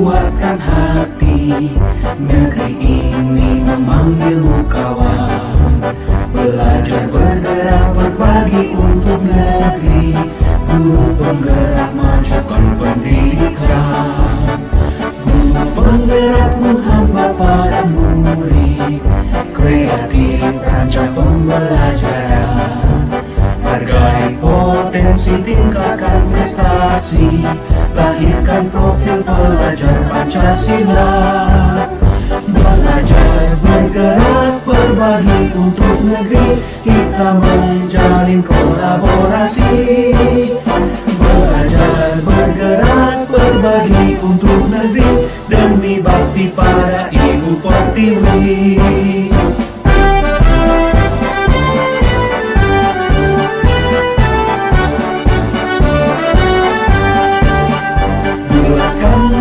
kuatkan hati. Negeri ini memanggilmu kawan. Belajar bergerak berbagi untuk negeri. Guru penggerak majukan pendidikan. Guru penggerak menghamba para murid. Kreatif rancang pembelajaran. Hargai potensi, tingkatkan prestasi. Lahirkan profil pelajar Pancasila. Belajar bergerak berbagi untuk negeri. Kita menjalin kolaborasi. Belajar bergerak berbagi untuk negeri. Demi bakti pada Ibu Pertiwi.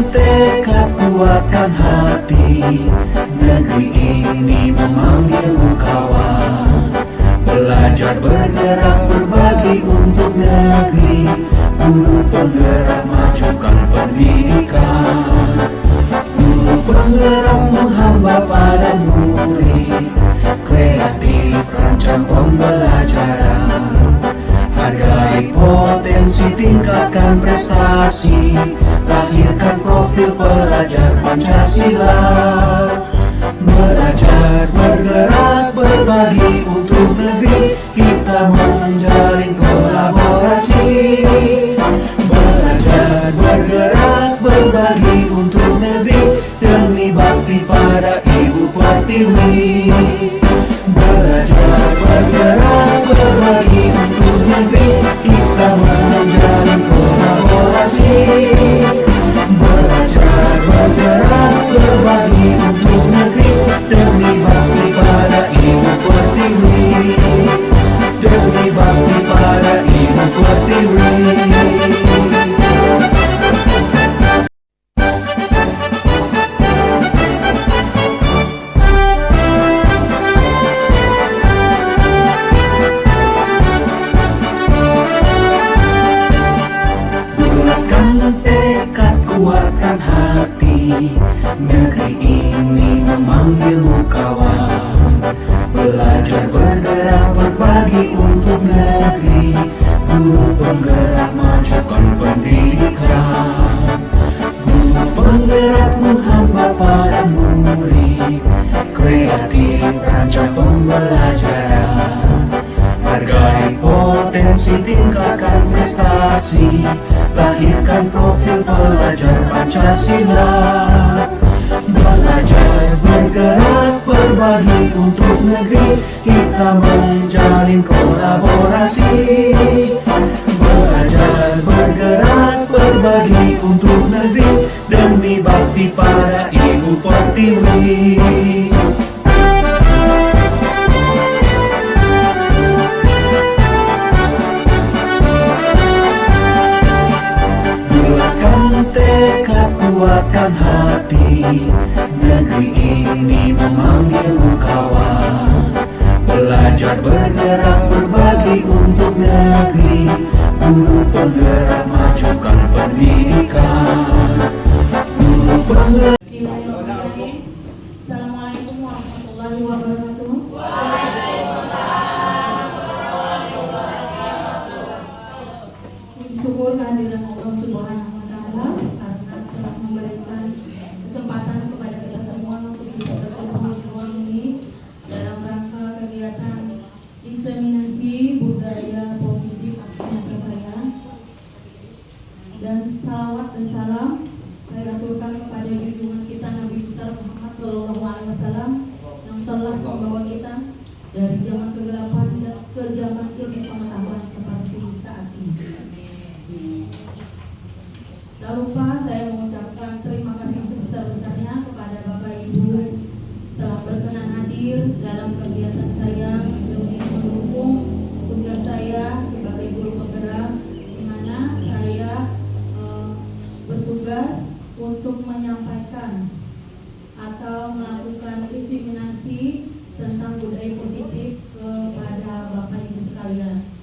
Tekad kuatkan hati. Negeri ini memanggilmu kawan. Belajar bergerak berbagi untuk negeri. Guru penggerak majukan pendidikan. Guru penggerak menghamba pada murid. Kreatif rancang pembelajaran. Hargai potensi, tingkatkan prestasi. Lahirkan profil pelajar Pancasila. Belajar bergerak berbagi untuk negeri. Kita menjalin kolaborasi. Belajar bergerak berbagi untuk negeri. Demi bakti pada Ibu Pertiwi. Belajar bergerak berbagi untuk negeri. Kita menjalin kolaborasi. Belajar bergerak berbagi untuk negeri. Demi bakti pada Ibu Pertiwi. Demi bakti pada Ibu Pertiwi. Tekad kuatkan hati. Negeri ini memanggilmu kawan. Belajar bergerak berbagi untuk negeri. Guru penggerak majukan pendidikan. Guru penggerak menghamba para murid. Kreatif rancang pembelajaran. Hargai potensi, tingkatkan prestasi. Lahirkan profil pelajar Pancasila. Belajar bergerak berbagi untuk negeri. Kita menjalin kolaborasi. Belajar bergerak berbagi untuk negeri. Demi bakti pada Ibu Pertiwi. Tekad kuatkan hati. Negeri ini memanggilmu kawan. Belajar bergerak berbagi untuk negeri. Guru penggerak majukan pendidikan. Guru penggerak. Assalamualaikum warahmatullahi wabarakatuh. Syukur kehadiran Allah Subhanahu wa Ta'ala karena telah memberikan kesempatan kepada kita semua untuk bisa berkumpul di ruang ini dalam rangka kegiatan diseminasi budaya positif aksi nyata saya. Dan salawat dan salam saya aturkan kepada junjungan kita Nabi besar Muhammad SAW yang telah membawa kita dari zaman kegelapan ke zaman ilmu pengetahuan seperti saat ini. Tak lupa saya mengucapkan terima kasih sebesar-besarnya kepada Bapak Ibu telah berkenan hadir dalam kegiatan saya demi mendukung tugas saya sebagai guru penggerak, di mana saya bertugas untuk menyampaikan atau melakukan diseminasi tentang budaya positif kepada Bapak Ibu sekalian.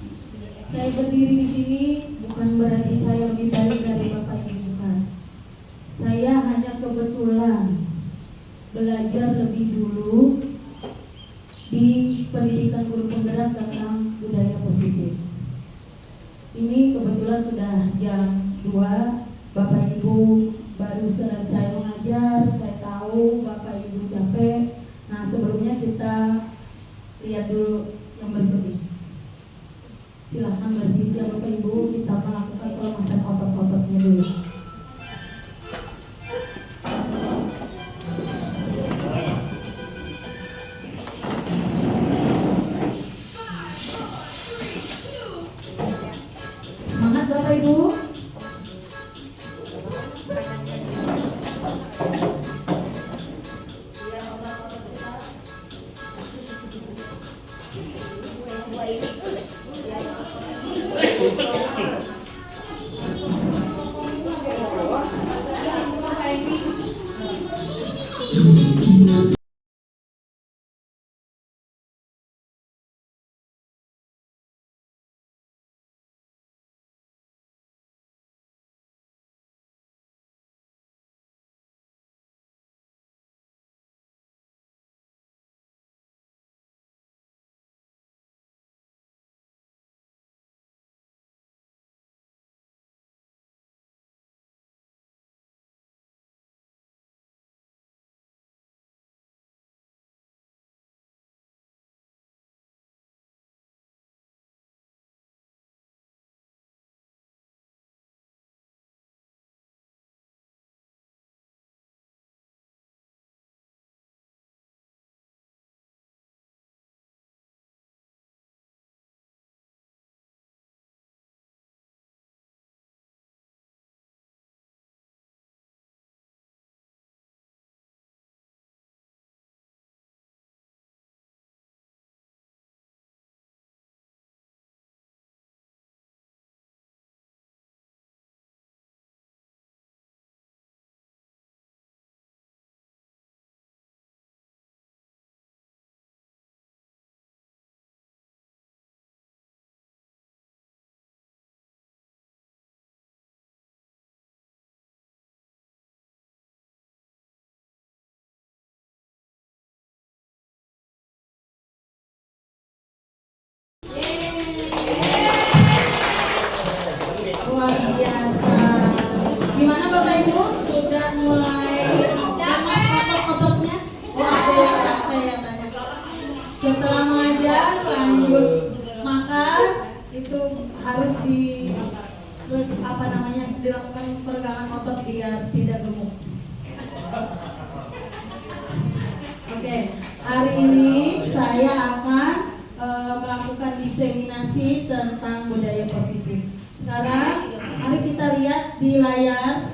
Saya berdiri di sini bukan berarti saya lebih baik dari Bapak Ibu, bukan. Saya hanya kebetulan belajar lebih dulu di pendidikan guru penggerak tentang budaya positif. Ini kebetulan sudah jam 2, Bapak Ibu baru selesai mengajar, saya tahu Bapak Ibu capek. Nah, sebelumnya kita lihat dulu yang berikut ini. Silahkan berdiri ya Bapak Ibu, kita melakukan pelemasan otot-ototnya dulu. Semangat Bapak Ibu. Luar biasa. Gimana Bapak Ibu? Sudah mulai lemas otot-ototnya? Wah, capek ya tanya. Setelah mengajar lanjut makan, itu harus dilakukan peregangan otot biar tidak gemuk. Oke, hari ini saya akan melakukan diseminasi tentang budaya positif. Sekarang mari kita lihat di layar,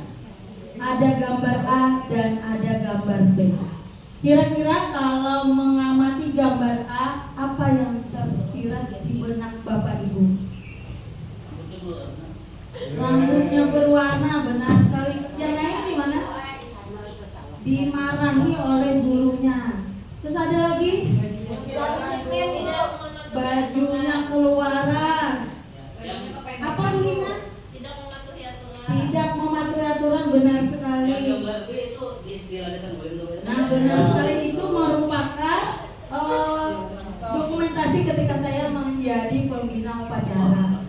ada gambar A dan ada gambar B. Kira-kira kalau mengamati gambar A, apa yang tersirat di benak Bapak Ibu? Rambutnya berwarna, benar sekali. Yang lain gimana? Dimarahi oleh gurunya. Terus ada lagi? Bajunya keluaran. Apa begini? Tidak mematuhi aturan, benar sekali. Nah, benar sekali, itu merupakan dokumentasi ketika saya menjadi pembina upacara.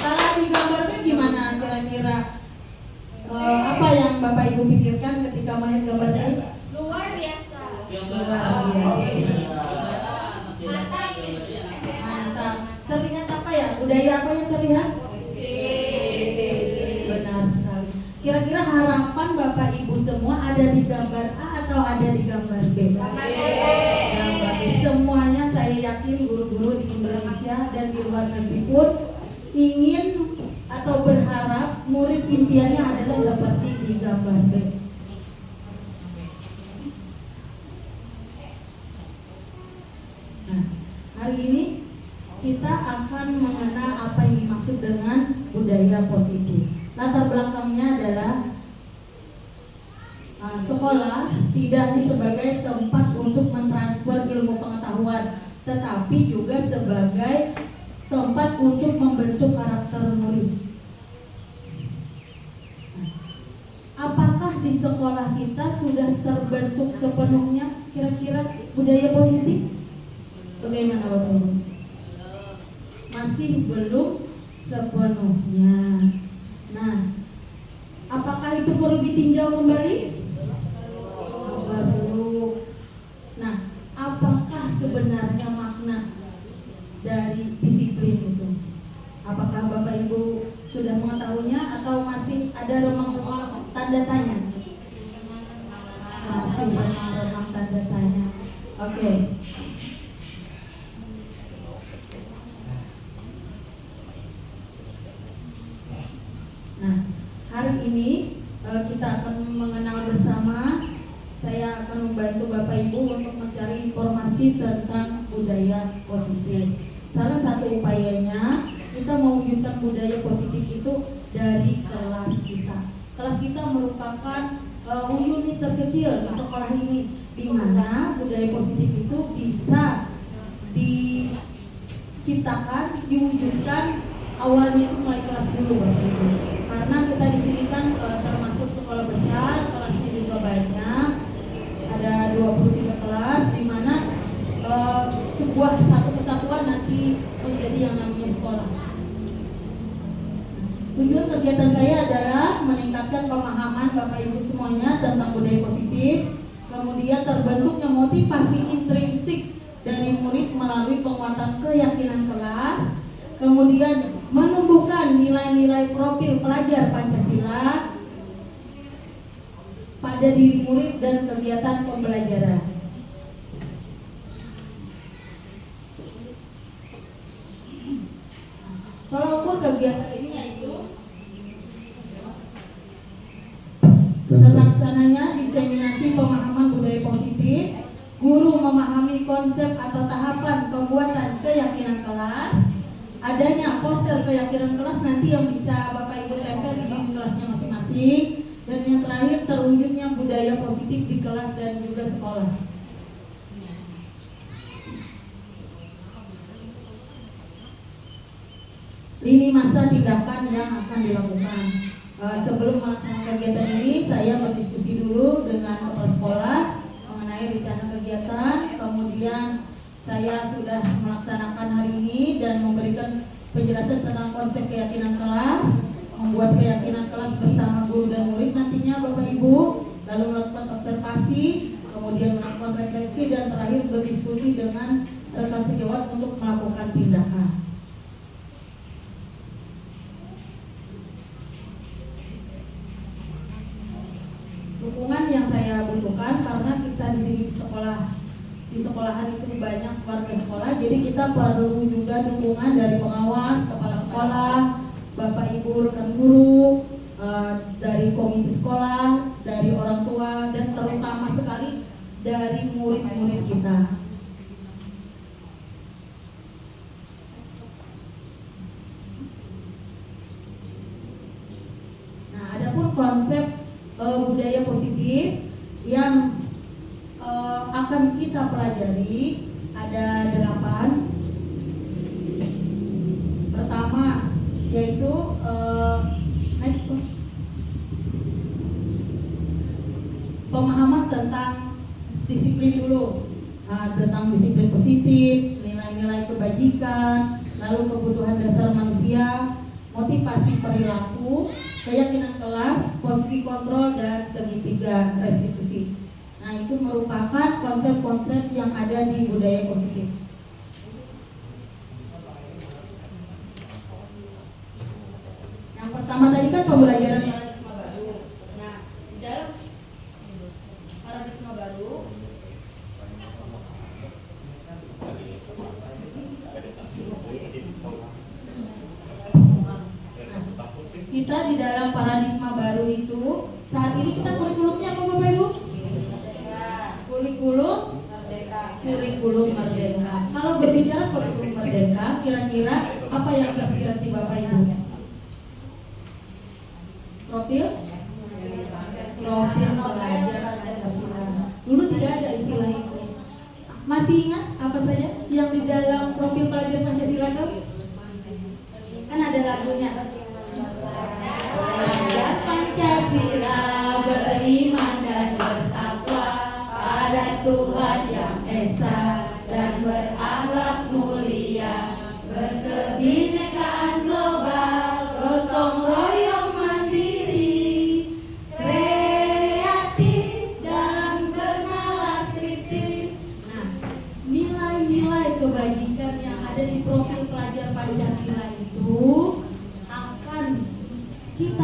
Kalau di gambar B gimana kira-kira? Apa yang Bapak Ibu pikirkan ketika melihat gambar B? Luar biasa. Luar biasa. Mantap. Terlihat apa ya? Budaya apa yang terlihat? Benar sekali. Kira-kira harapan Bapak Ibu semua ada di gambar A atau ada di gambar B? Gambar B. Semuanya saya yakin guru-guru di Indonesia dan di luar negeri pun ingin atau berharap murid impiannya adalah seperti di gambar B. Nah, hari ini kita akan mengenal apa yang dimaksud dengan budaya positif. Latar belakangnya adalah sekolah tidak hanya sebagai tempat untuk mentransfer ilmu pengetahuan, tetapi juga sebagai tempat untuk membentuk karakter murid. kita sudah terbentuk sepenuhnya kira-kira budaya positif? Bagaimana Bapak Ibu? Masih belum sepenuhnya. Nah, apakah itu perlu ditinjau kembali? Perlu. Nah, apakah sebenarnya makna dari disiplin itu? Apakah Bapak Ibu sudah mengetahuinya atau masih ada remang-remang tanda tanya? Masih remang-remang tanda tanya. Oke. Nah, hari ini kita akan mengenal bersama. Saya akan membantu Bapak Ibu untuk mencari informasi tentang budaya positif. Salah satu upayanya kita mewujudkan budaya positif itu dari kelas kita. Kelas kita merupakan unit terkecil di sekolah ini, di mana budaya positif itu bisa diciptakan, diwujudkan awalnya itu mulai kelas dulu Bapak Ibu. Karena kita di sini kan termasuk sekolah besar, kelasnya juga banyak, ada 23 kelas, di mana sebuah satu kesatuan nanti menjadi yang namanya sekolah. Tujuan kegiatan saya adalah meningkatkan pemahaman Bapak Ibu semuanya tentang budaya positif, kemudian terbentuknya motivasi intrinsik dari murid melalui penguatan keyakinan kelas, kemudian menumbuhkan nilai-nilai profil pelajar Pancasila pada diri murid dan kegiatan pembelajaran. Walaupun kegiatan ini yaitu terlaksananya diseminasi pemahaman budaya positif, guru memahami konsep atau tahapan pembuatan keyakinan kelas, adanya poster keyakinan kelas nanti yang bisa Bapak Ibu tempel di dinding kelasnya masing-masing, dan yang terakhir terwujudnya budaya positif di kelas dan juga sekolah. Ini masa tindakan yang akan dilakukan. Sebelum melaksanakan kegiatan ini, saya berdiskusi dulu dengan kepala sekolah mengenai rencana kegiatan. Kemudian saya sudah melaksanakan hari ini dan memberikan penjelasan tentang konsep keyakinan kelas, membuat keyakinan kelas bersama guru dan murid nantinya Bapak Ibu, lalu melakukan observasi, kemudian melakukan refleksi, dan terakhir berdiskusi dengan rekan sejawat untuk melakukan tindakan. Dukungan yang saya butuhkan karena kita di sini di sekolahan itu banyak warga sekolah, jadi kita perlu juga dukungan dari pengawas, kepala sekolah, Bapak Ibu rekan guru, dari komite sekolah, dari orang tua, dan terutama sekali dari murid-murid kita. Nah, adapun konsep budaya positif yang akan kita pelajari ada 8. Pertama yaitu pemahaman tentang disiplin dulu, tentang disiplin positif, nilai-nilai kebajikan, lalu kebutuhan dasar manusia, motivasi perilaku, keyakinan kelas, posisi kontrol, dan segitiga restitusi. Nah, itu merupakan konsep-konsep yang ada di budaya positif. Yang pertama tadi kan pembelajaran paradigma baru. Nah, di dalam paradigma baru kita di dalam paradigma baru itu saat ini kita kurikulumnya apa Bapak Ibu? Kurikulum merdeka. Kalau berbicara kurikulum merdeka, kira-kira apa yang tersirat di Bapak Ibu? Profil pelajar Pancasila. Dulu tidak ada istilah itu. Masih ingat apa saja yang di dalam profil pelajar Pancasila itu? Kan ada lagunya. Pelajar Pancasila beriman dan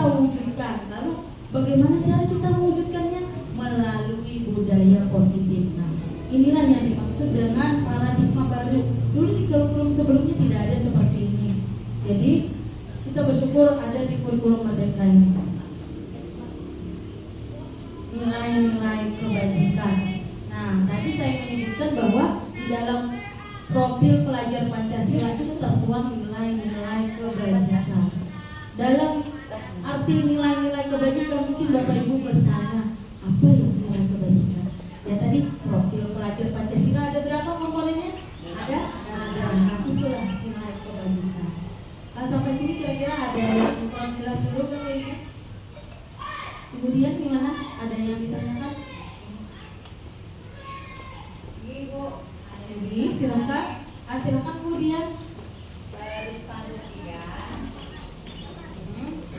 kita wujudkan. Lalu bagaimana cara kita mewujudkannya? Melalui budaya positif. Nah, inilah yang dimaksud dengan paradigma baru. Dulu di kurikulum sebelumnya tidak ada seperti ini. Jadi kita bersyukur ada di kurikulum Merdeka ini. Nilai-nilai kebajikan. Nah, tadi saya menyebutkan bahwa di dalam profil pelajar Pancasila itu tertuang nilai-nilai kebajikan. Dalam arti nilai-nilai kebajikan, mungkin Bapak Ibu bertanya, apa ya nilai kebajikan? Ya tadi profil pelajar Pancasila ada berapa komponennya? Ada. Nah, itulah nilai kebajikan. Nah, sampai sini kira-kira ada yang kurang jelas dulu Bapak Ibu? Kemudian gimana? Ada yang ditanyakan? Ibu, jadi silakan. Silakan kemudian.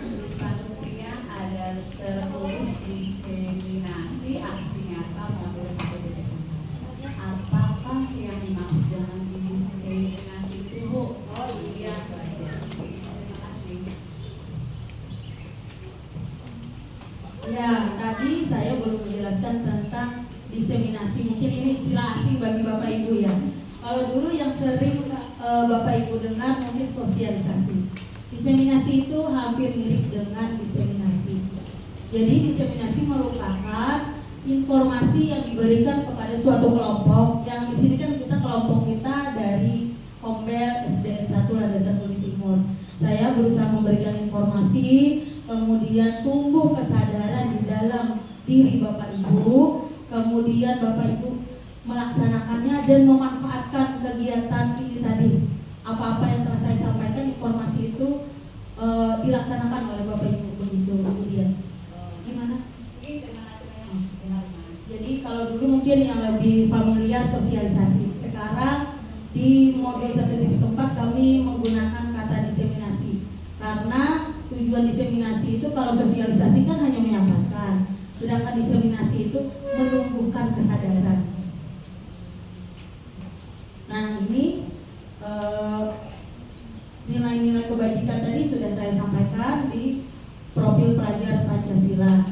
Di spanduk 3 ada tertulis diseminasi aksi nyata modul 1.4. Apakah yang dimaksud dengan diseminasi itu, Bu? Oh iya, terima kasih. Ya, tadi saya belum menjelaskan tentang diseminasi. Mungkin ini istilah asing bagi Bapak Ibu ya. Kalau dulu yang sering Bapak Ibu dengar mungkin sosialisasi. Diseminasi itu hampir mirip dengan diseminasi. Jadi diseminasi merupakan informasi yang diberikan kepada suatu kelompok. Yang di sini kan kelompok kita dari Kombel SDN 1 Landasan Uli Timur. Saya berusaha memberikan informasi, kemudian tumbuh kesadaran di dalam diri Bapak Ibu, kemudian Bapak Ibu melaksanakannya dan memanfaatkan kegiatan ini tadi. Apa-apa yang telah saya sampaikan, informasi itu dilaksanakan oleh Bapak Ibu begitu. Kemudian gimana? Terima kasih banyak. Jadi kalau dulu mungkin yang lebih familiar sosialisasi. Sekarang di modul 1.4 kami menggunakan kata diseminasi. Karena tujuan diseminasi itu, kalau sosialisasi kan hanya menyampaikan, sedangkan diseminasi itu menumbuhkan kesadaran. Nah, ini nilai-nilai kebajikan tadi sudah saya sampaikan di profil pelajar Pancasila.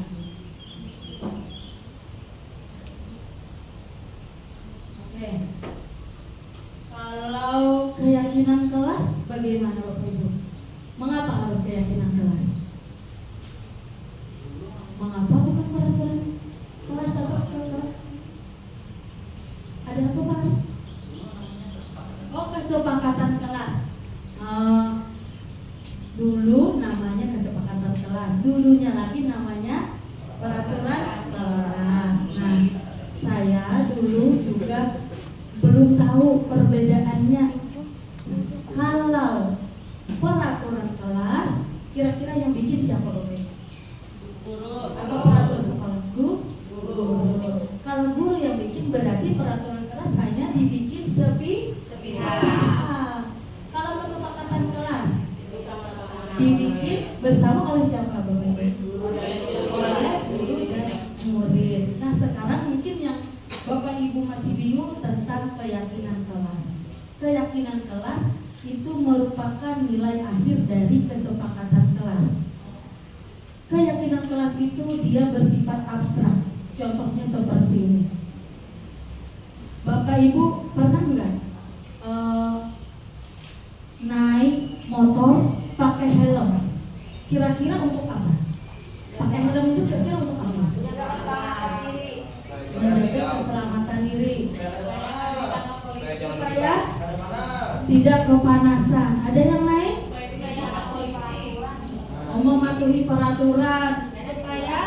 Oke. Kalau keyakinan kelas bagaimana Bapak Ibu? Mengapa harus keyakinan kelas? Mengapa bukan peraturan kelas atau kelas? Ada apa Pak? Oh, kesepakatan kelas. Dulu namanya kesepakatan kelas, dulunya lagi namanya peraturan kelas. Nah, saya dulu juga belum tahu perbedaannya. Kalau peraturan kelas, kira-kira yang bikin siapa Bapak? Guru. Apa peraturan sekolah? Guru. Kalau guru yang bikin, berarti peraturan kelas hanya dibikin sepihak. Kalau kesepakatan kelas dibikin bersama oleh siapa Bapak? Oleh guru dan murid. Nah, sekarang mungkin yang Bapak Ibu masih bingung tentang keyakinan kelas. Keyakinan kelas itu merupakan nilai akhir dari kesepakatan kelas. Keyakinan kelas itu dia bersifat abstrak. Contohnya seperti ini. Bapak Ibu pernah nggak naik motor pakai helm? Kira-kira untuk apa? Pakai helm itu kira-kira untuk apa? Menjaga keselamatan diri. Supaya tidak kepanasan. Ada yang naik? Mematuhi peraturan supaya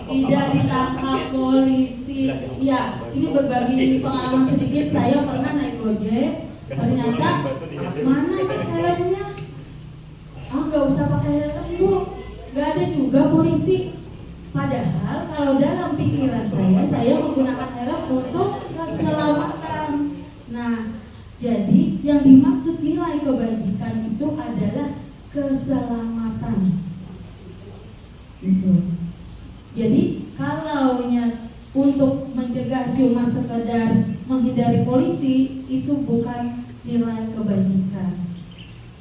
tidak ditangkap polisi. Ya, ini berbagi pengalaman sedikit. Saya pernah naik Gojek. Ternyata mana mas helmnya? Nggak usah pakai helm Bu. Nggak ada juga polisi. Padahal kalau dalam pikiran saya menggunakan helm untuk keselamatan. Nah, jadi yang dimaksud nilai kebajikan itu adalah keselamatan. Gitu. Jadi kalau untuk mencegah cuma sekedar menghindari polisi, itu bukan nilai kebajikan.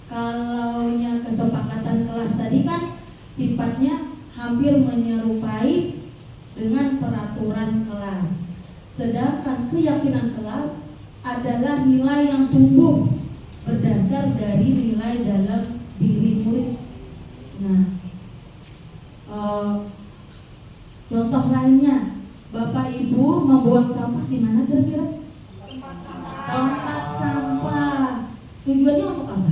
Kalau kesepakatan kelas tadi kan sifatnya hampir menyerupai dengan peraturan kelas. Sedangkan keyakinan kelas adalah nilai yang tumbuh berdasar dari nilai dalam diri murid. Nah, contoh lainnya, Bapak Ibu membuang sampah di mana kira-kira? Tempat sampah. Tujuannya untuk apa?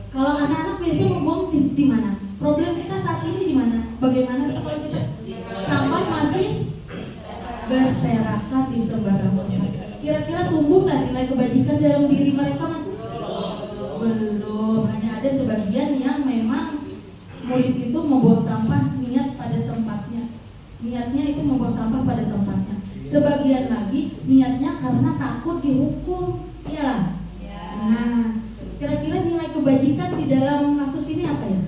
Kalau anak-anak biasa membuang di mana? Problem kita saat ini di mana? Bagaimana sekolah kita? Sampah masih berserakan di sembarang tempat. Kira-kira tumbuhlah nilai kebajikan dalam diri mereka masih? Belum. Hanya ada sebagian yang memang murid itu membuang sampah niat pada tempatnya. Niatnya itu membuang sampah pada tempatnya. Sebagian lagi niatnya karena takut dihukum. Iyalah. Nah, kira-kira nilai kebajikan di dalam kasus ini apa ya?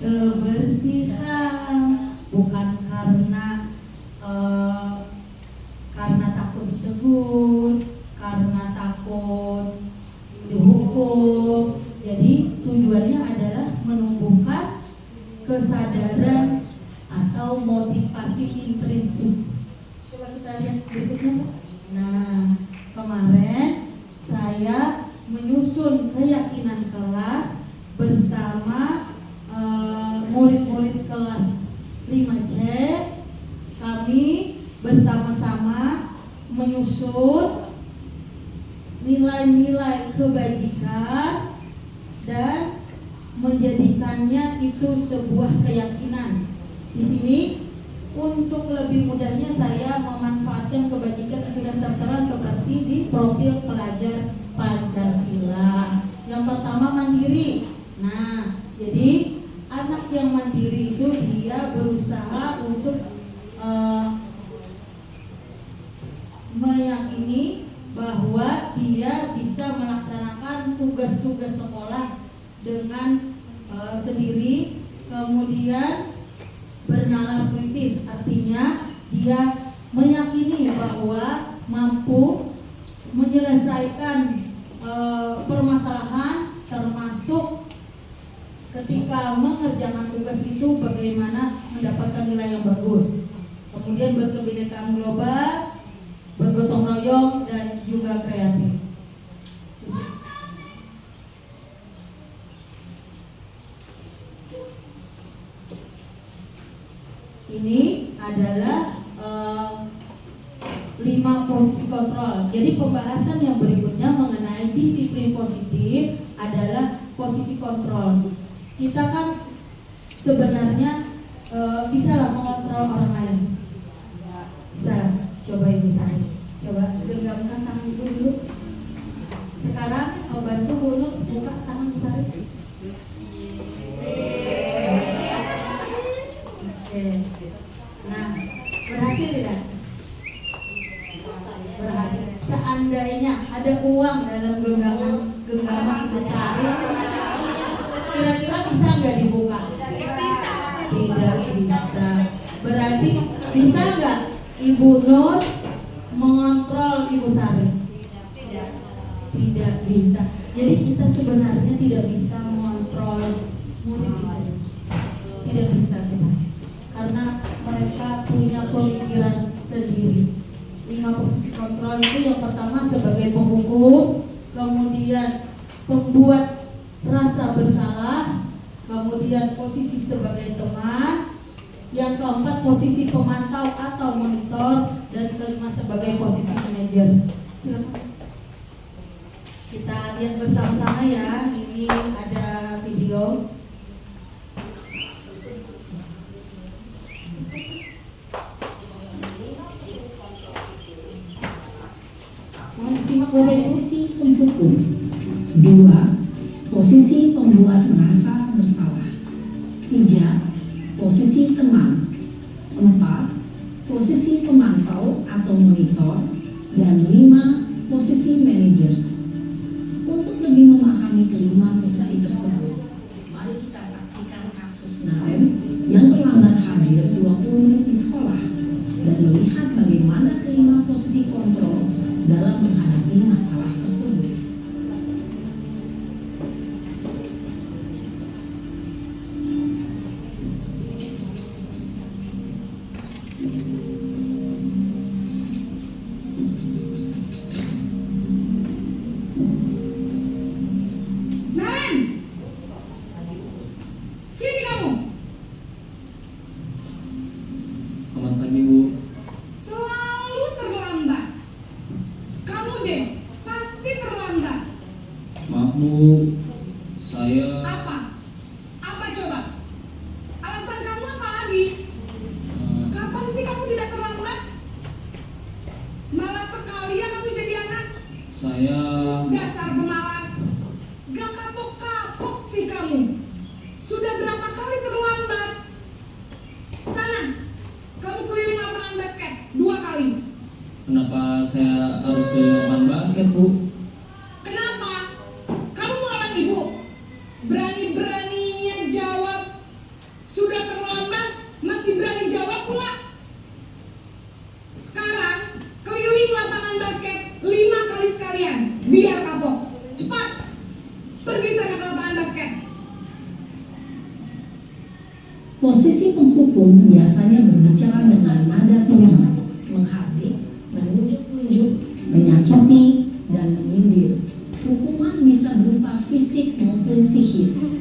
Kebersihan, bukan karena takut ditegur, karena takut dihukum. Jadi tujuannya adalah menumbuhkan kesadaran atau motivasi intrinsik. Coba kita lihat berikutnya, Pak. Nah, kemarin saya menyusun keyakinan kelas bersama murid-murid kelas 5C. Kami bersama-sama menyusun nilai-nilai kebajikan dan menjadikannya itu sebuah keyakinan. Di sini untuk lebih mudahnya saya memanfaatkan kebajikan yang sudah tertera seperti di profil pelajar Pancasila. Yang pertama, mandiri. Nah, jadi anak yang mandiri itu dia berusaha untuk meyakini bahwa dia bisa melaksanakan tugas-tugas sekolah dengan sendiri, kemudian bernalar kritis, artinya dia meyakini bahwa mampu menyelesaikan permasalahan, termasuk ketika mengerjakan tugas itu bagaimana mendapatkan nilai yang bagus. Kemudian berkebinekaan global, bergotong royong, dan juga kreatif. Ini adalah 5 posisi kontrol. Jadi pembahasan yang berikutnya mengenai disiplin positif adalah posisi kontrol. Kita kan sebenarnya bisalah mengontrol orang lain. Bisa, coba Ibu Sari. Coba genggamkan tangan Ibu dulu. Sekarang bantu Bu Nur buka tangan Ibu Sari. Oke. Nah, berhasil tidak? Berhasil. Seandainya ada uang dalam genggaman Ibu Sari, kira-kira bisa nggak dibuka? Tidak bisa. Berarti bisa nggak Ibu Nur mengontrol Ibu Sari? Tidak bisa. Jadi kita sebenarnya tidak bisa mengontrol murid kita. Tidak bisa kita. Karena mereka punya pemikiran sendiri. 5 posisi kontrol itu yang pertama sebagai penghukum, kemudian pembuat rasa bersalah, kemudian posisi sebagai teman, yang keempat posisi pemantau atau monitor, dan kelima sebagai posisi manajer. Silakan kita lihat bersama-sama ya. Ini ada video. Posisi penghukum. 2. Posisi pembuat merasa bersalah. 3. Posisi teman. 4. Posisi pemantau atau monitor. Dan 5. Posisi manajer. Untuk lebih memahami kelima posisi tersebut, mari kita saksikan kasus Naren yang terlambat hadir 20 menit di sekolah dan melihat bagaimana kelima posisi kontrol dalam menghadapi masalah tersebut. Saya Apa? Apa coba? Alasan kamu apa lagi? Kapan sih kamu tidak terlambat? Malas sekali ya kamu jadi anak. saya Dasar pemalas. Gak kapok-kapok sih kamu. Sudah berapa kali terlambat? Sana, kamu keliling lapangan basket 2 kali. kenapa saya harus ke lapangan basket, Bu? Kenapa? Kamu melawan ibu. Berani-beraninya jawab. Sudah terlambat, masih berani jawab pula. Sekarang, keliling lapangan basket 5 kali sekalian. Biar kapok. Cepat. Pergi sana ke lapangan basket. Posisi penghukum biasanya berbicara dengan nada tinggi, menghardik, menunjuk-nunjuk, menyakiti, dan menyindir. Hukuman bisa berupa fisik maupun psikis.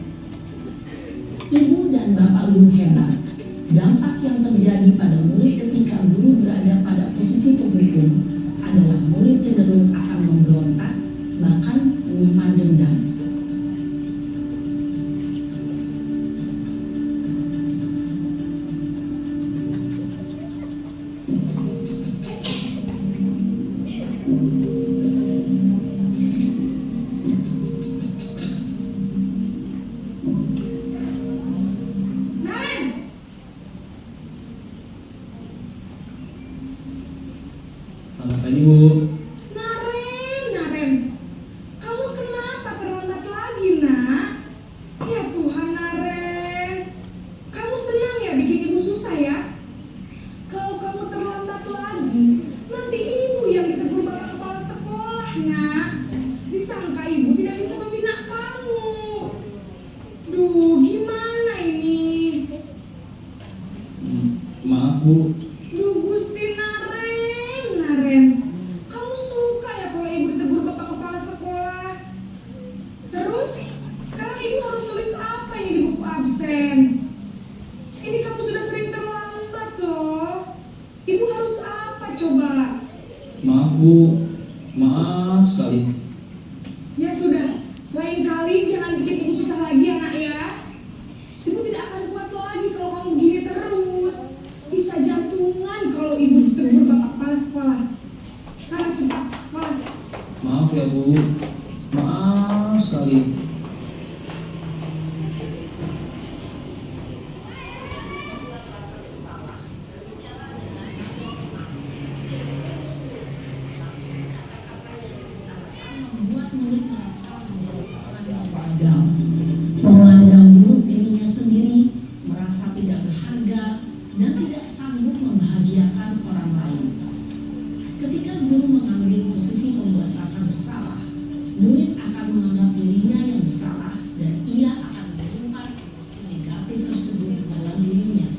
Ibu dan bapak guru hebat. Dampak yang terjadi pada murid ketika guru berada pada posisi penghukum adalah murid cenderung akan memberontak, bahkan menyimpan dendam. Naren, Selamat pagi, Bu. Naren. Kamu kenapa terlambat lagi, nak? Ya Tuhan, Naren. Kamu senang ya bikin ibu susah ya? Kalau kamu terlambat lagi, nanti ibu yang ditegur bapak kepala sekolah, nak. Disangka ibu tidak bisa membina kamu. Duh, gimana ini? Maaf, Bu. Duh, Gusti Naren. Kamu suka ya kalau ibu ditegur bapak kepala sekolah? Terus, sekarang ibu harus tulis apa ini di buku absen? Ini kamu sudah sering terlambat loh. Ibu harus apa coba? Maaf, Bu. Maaf sekali. Ya sudah, lain kali jangan bikin ibu susah lagi ya nak ya. Ibu tidak akan kuat lagi kalau kamu gini terus. Bisa jantungan kalau ibu ditegur bapak kepala sekolah. Sana cepat, kelas. Maaf ya, Bu. Maaf sekali. Membuat murid merasa menjadi orang yang gagal, memandang buruk dirinya sendiri, merasa tidak berharga, dan tidak sanggup membahagiakan orang lain. Ketika guru mengambil posisi pembuat rasa bersalah, murid akan menganggap dirinya yang bersalah dan ia akan menyimpan emosi negatif tersebut dalam dirinya.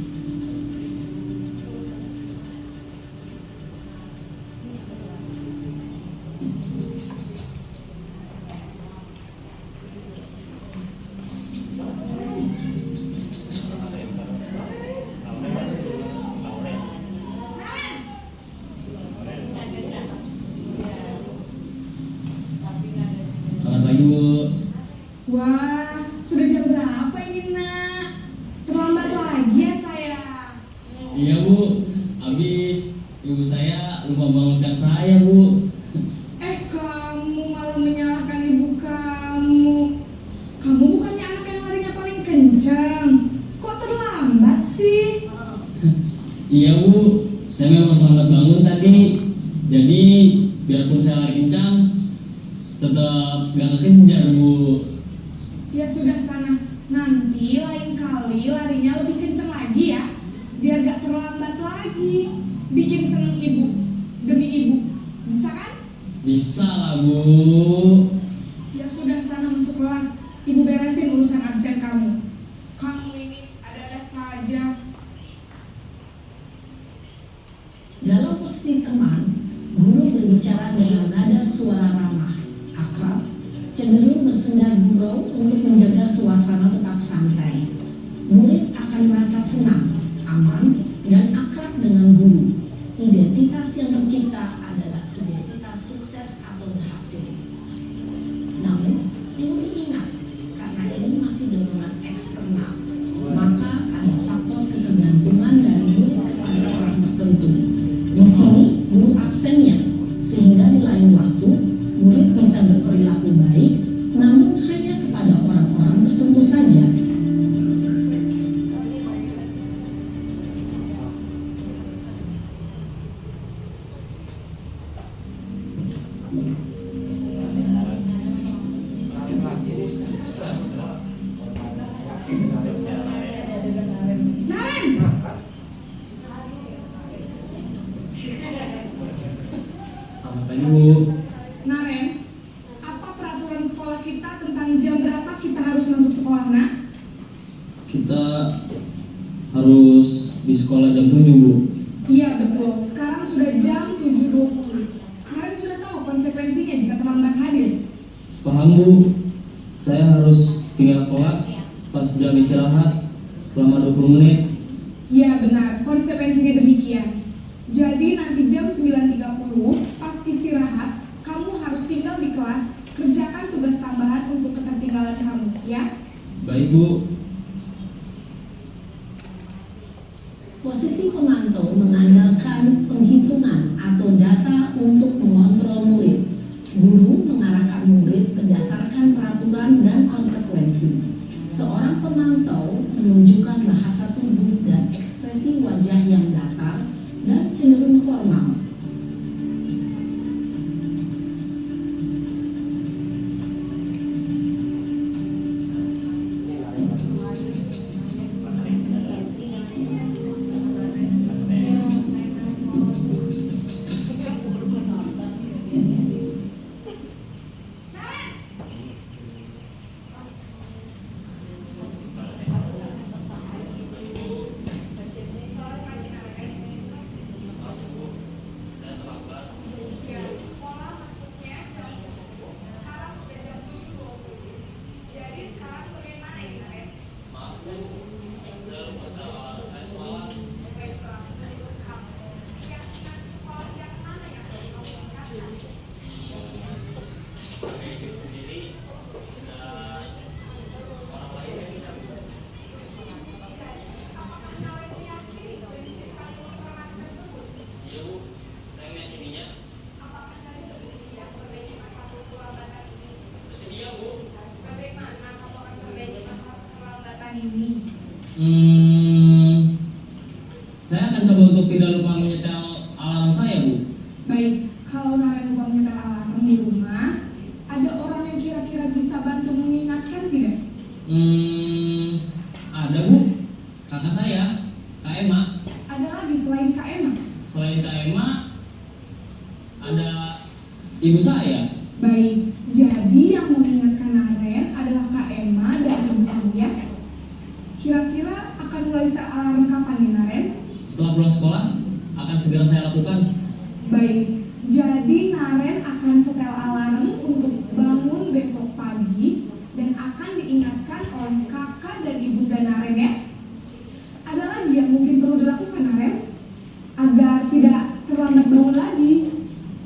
Selamat pagi, Bu. Wah, sudah jam berapa ini nak? Terlambat lagi ya saya. Iya, Bu. Habis ibu saya lupa bangunkan saya, Bu. Kamu malah menyalahkan ibu kamu. Kamu bukannya anak yang larinya paling kencang. Kok terlambat sih? Iya, Bu. Saya memang terlambat bangun tadi. Jadi, biarpun saya lari kencang, tetap gak kekejar, Bu. Ya sudah sana. Nanti lain kali larinya lebih kencang lagi ya. Biar gak terlambat lagi. Bikin seneng ibu. Demi ibu. Bisa kan? Bisa lah, Bu. Ya sudah sana masuk kelas. Ibu beresin urusan absen kamu. Kamu ini ada-ada saja. Dalam posisi teman, guru berbicara dengan nada suara ramah, akrab, cenderung bersenda gurau untuk menjaga suasana tetap santai. Murid akan merasa senang, aman, dan akrab dengan guru. Identitas yang tercipta adalah identitas sukses atau berhasil. Namun, perlu diingat, karena dorongan eksternal, maka ada faktor ketergantungan dari murid kepada orang tertentu. Di sini guru absennya, sehingga di lain waktu murid bisa berperilaku baik, namun hanya kepada orang-orang tertentu saja. Naren, Selamat pagi Bu. Naren, apa peraturan sekolah kita tentang jam berapa kita harus masuk sekolah, nak? Kita harus di sekolah jam 7 Bu. Iya betul, sekarang sudah jam 7.20. Naren sudah tahu konsekuensinya jika terlambat hadir. Paham Bu, saya harus tinggal kelas pas jam istirahat selama 20 menit. Iya benar, konsekuensinya demikian. Jadi nanti jam 9.30 pas istirahat, kamu harus tinggal di kelas, kerjakan tugas tambahan untuk ketertinggalan kamu, ya? Baik Bu. Posisi pemantau mengandalkan penghitungan atau data untuk mengontrol murid. Guru mengarahkan murid berdasarkan peraturan dan konsekuensi. Seorang pemantau menunjukkan bahasa tubuh dan ekspresi wajah yang datar dan cenderung formal. Saya akan coba untuk tidak lupa menyetel alarm saya Bu. Baik, kalau Naren lupa menyetel alarm di rumah, ada orang yang kira-kira bisa bantu mengingatkan tidak? Ada Bu, kakak saya, Kak Emma. Ada lagi selain Kak Emma? Selain Kak Emma, ada ibu saya. Baik, jadi yang mengingatkan Naren adalah Kak Emma dan ibu kamu, ya? Kira-kira akan mulai set alarm kapan nih, Naren? Setelah pulang sekolah, akan segera saya lakukan. Baik, jadi Naren akan setel alarm untuk bangun besok pagi dan akan diingatkan oleh kakak dan ibunda Naren, ya? Ada lagi yang mungkin perlu dilakukan, Naren? Agar tidak terlambat bangun lagi.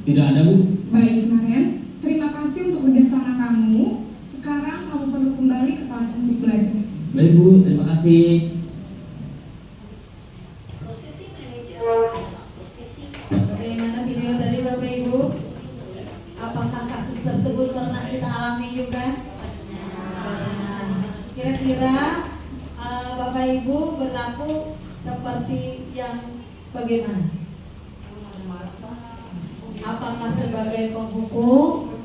Tidak ada Bu. Baik, Naren. Terima kasih untuk kerjasama kamu. Sekarang kamu perlu kembali ke kelas untuk belajar. Baik Bu, terima kasih. Posisi manajer adalah posisi Bagaimana video tadi Bapak Ibu? Apakah kasus tersebut pernah kita alami juga? Pernah. Kira-kira Bapak Ibu berlaku seperti yang bagaimana? Apakah sebagai penghukum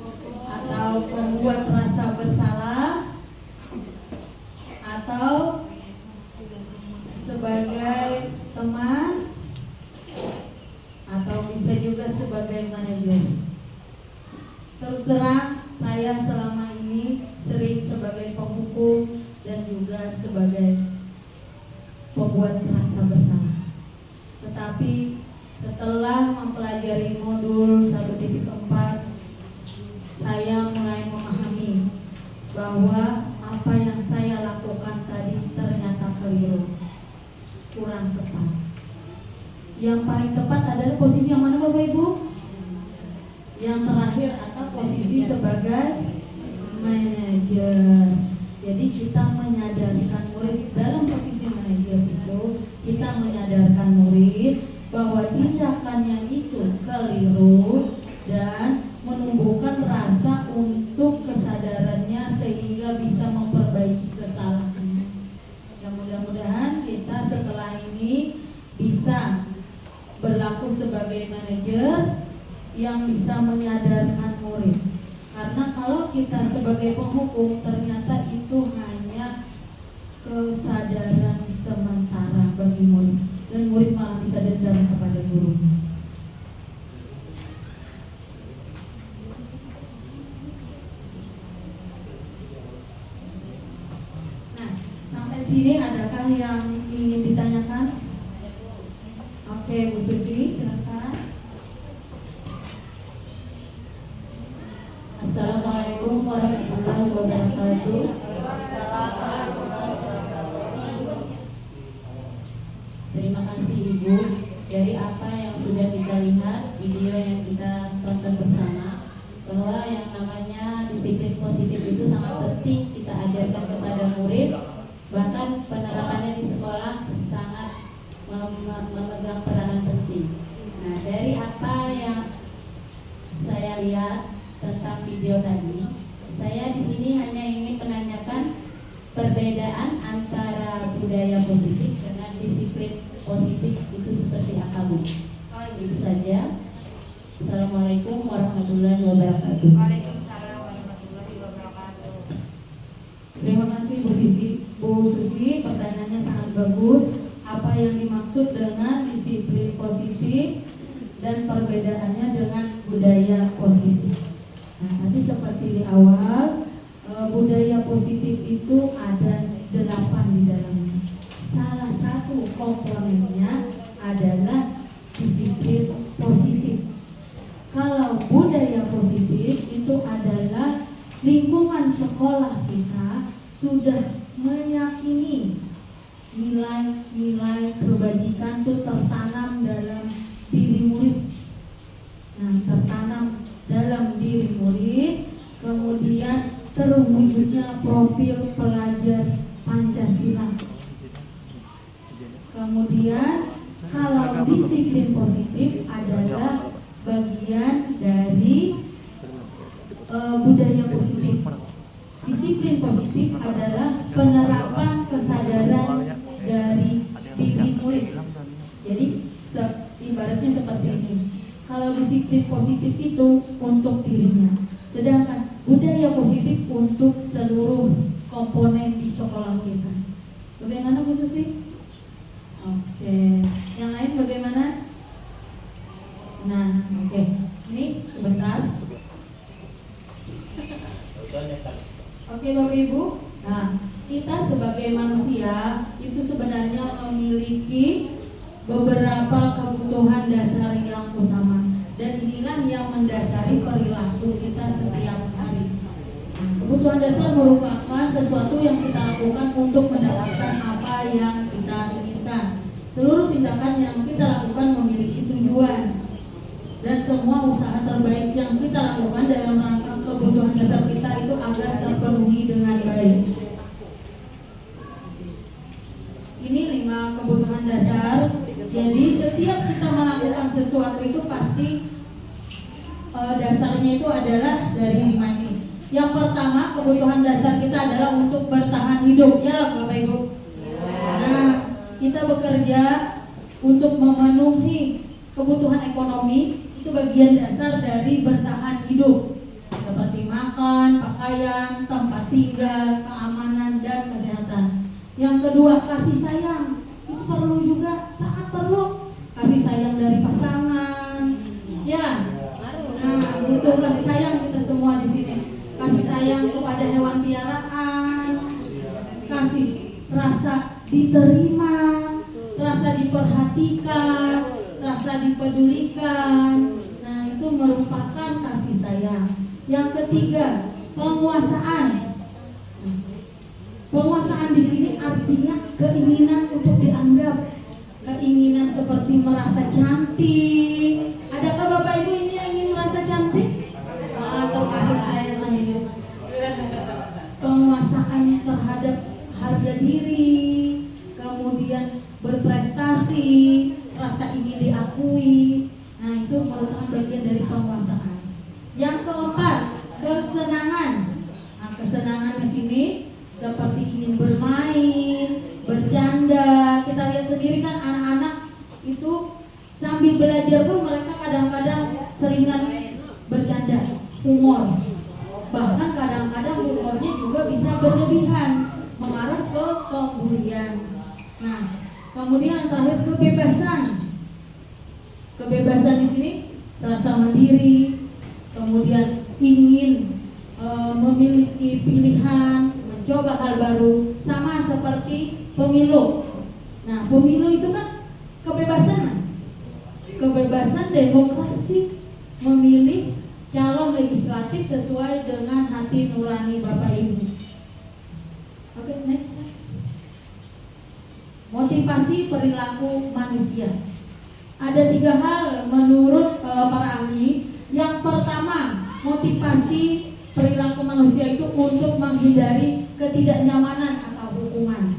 atau pembuat rasa bersalah atau sebagai teman atau bisa juga sebagai manajer? Terus terang saya selama ini sering sebagai penghukum dan juga sebagai pembuat rasa bersalah. Tetapi setelah mempelajari modul 1.4, saya mulai memahami bahwa apa yang saya lakukan tadi ternyata keliru, kurang tepat. Yang paling tepat adalah posisi yang mana Bapak Ibu? Yang terakhir atau posisi sebagai manajer. Jadi kita yang bisa menyadarkan murid. Karena kalau kita sebagai penghukum ternyata itu hanya kesadaran sementara bagi murid, dan murid malah bisa dendam kepada gurunya. Nah, sampai sini adakah yang ingin ditanyakan? Oke, Bu Susi, silakan. Assalamualaikum warahmatullahi wabarakatuh. Terima kasih Ibu. Dari apa yang sudah kita lihat, video yang kita tonton bersama, bahwa yang namanya disiplin positif itu sangat penting kita ajarkan kepada murid. Bahkan penerapannya di sekolah sangat memegang peranan penting. Nah, dari apa yang saya lihat tentang video tadi, saya di sini hanya ingin menanyakan perbedaan antara budaya positif dengan disiplin positif itu seperti apa, Bu? Oh, itu saja. Assalamualaikum warahmatullahi wabarakatuh. Waalaikumsalam warahmatullahi wabarakatuh. Terima kasih Bu Susi, pertanyaannya sangat bagus. Apa yang dimaksud dengan disiplin positif dan perbedaannya dengan budaya positif? Nah, tadi seperti di awal, budaya positif itu ada 8 di dalamnya. Salah satu komponennya adalah disiplin positif. Kalau budaya positif itu adalah lingkungan sekolah kita sudah meyakini nilai-nilai kebajikan itu tertanam dalam diri murid. Nah, tertanam dalam diri murid, kemudian terwujudnya profil pelajar Pancasila. Kemudian kalau disiplin positif adalah bagian dari budaya positif. Disiplin positif adalah penerapan kesadaran dari diri murid. Jadi ibaratnya seperti ini. Kalau disiplin positif itu untuk dirinya, sedangkan budaya positif untuk seluruh komponen di sekolah kita. Bagaimana Bu Susi? Oke. Yang lain bagaimana? Nah, oke. Ini sebentar. Oke Bapak Ibu. Nah, kita sebagai manusia itu sebenarnya memiliki beberapa kebutuhan dasar yang utama, dan inilah yang mendasari perilaku kita setiap hari. Kebutuhan dasar merupakan sesuatu yang kita lakukan untuk mendapatkan apa yang kita inginkan. Seluruh tindakan yang kita lakukan memiliki tujuan, dan semua usaha terbaik yang kita lakukan dalam rangka kebutuhan dasar kita itu agar terpenuhi dengan baik. Ini 5 kebutuhan dasar. Jadi setiap kita melakukan sesuatu itu pasti dasarnya itu adalah dari 5 ini. Yang pertama, kebutuhan dasar kita adalah untuk bertahan hidup, ya Bapak Ibu. Nah, kita bekerja untuk memenuhi kebutuhan ekonomi, itu bagian dasar dari bertahan hidup, seperti makan, pakaian, tempat tinggal, keamanan, dan kesehatan. Yang kedua, kasih sayang. Itu perlu juga, sangat perlu. Kasih sayang dari pasangan, ya. Nah, itu kasih sayang kita semua di sini. Kasih sayang kepada hewan piaraan, kasih rasa diterima, rasa diperhatikan, rasa dipedulikan. Nah, itu merupakan kasih sayang. Yang ketiga, penguasaan. Penguasaan di sini artinya keinginan untuk dianggap, keinginan seperti merasa cantik. Adakah Bapak Ibu ini yang ingin merasa cantik? Atau maksud saya sendiri? Penguasaan terhadap harga diri, kemudian berprestasi, rasa ingin diakui. Nah, itu merupakan bagian dari penguasaan. Yang keempat, kesenangan. Nah, kesenangan di sini seperti ingin bermain, bercanda. Kita lihat sendiri kan anak-anak itu sambil belajar pun mereka kadang-kadang seringan Kemudian yang terakhir kebebasan. Kebebasan di sini rasa mandiri, kemudian ingin memiliki pilihan, mencoba hal baru, sama seperti pemilu. Nah, pemilu itu kan kebebasan, kebebasan demokrasi memilih calon legislatif sesuai dengan hati nurani Bapak Ibu. Oke, next. Motivasi perilaku manusia. Ada 3 hal menurut para ahli. Yang pertama, motivasi perilaku manusia itu untuk menghindari ketidaknyamanan atau hukuman.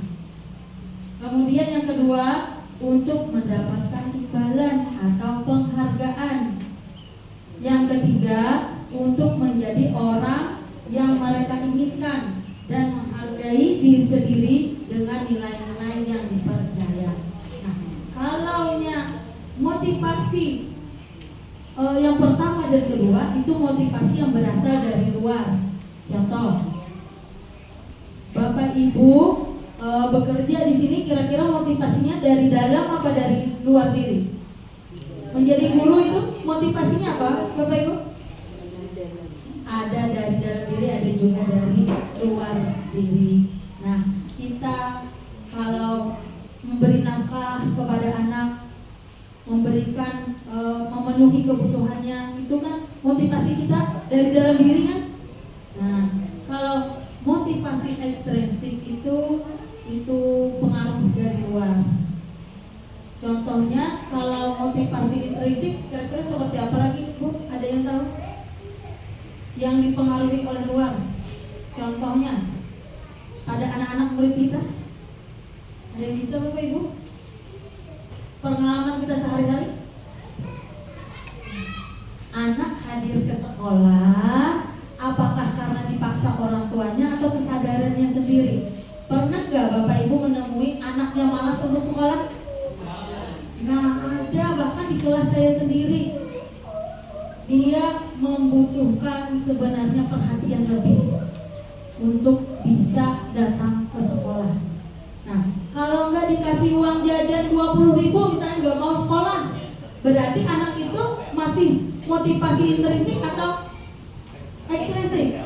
Kemudian yang kedua, untuk mendapatkan imbalan atau penghargaan. Yang ketiga, untuk menjadi orang yang mereka inginkan dan menghargai diri sendiri dengan nilai-nilai yang dipercaya. Nah, kalaunya motivasi yang pertama dan kedua itu motivasi yang berasal dari luar. Contoh, Bapak Ibu bekerja di sini, kira-kira motivasinya dari dalam apa dari luar diri? Menjadi guru itu motivasinya apa, Bapak Ibu? Ada dari dalam diri, ada juga dari luar diri. Nah, kita kalau memberi nafkah kepada anak, memberikan memenuhi kebutuhannya, itu kan motivasi kita dari dalam diri kan. Nah, kalau motivasi ekstrinsik itu pengaruh dari luar. Contohnya kalau motivasi intrinsik kira-kira seperti apa lagi, Bu? Ada yang tahu? Yang dipengaruhi oleh luar. Contohnya pada anak-anak murid kita. Ada yang bisa, Bapak Ibu? Pengalaman kita sehari-hari. Anak hadir ke sekolah, apakah karena dipaksa orang tuanya atau kesadarannya sendiri? Pernah gak Bapak Ibu menemui anaknya malas untuk sekolah? Nggak ada, bahkan di kelas saya sendiri. Dia membutuhkan sebenarnya perhatian lebih untuk bisa datang ke sekolah. Nah, kalau nggak dikasih uang jajan 20.000 misalnya nggak mau sekolah, berarti anak itu masih motivasi intrinsik atau ekstrinsik?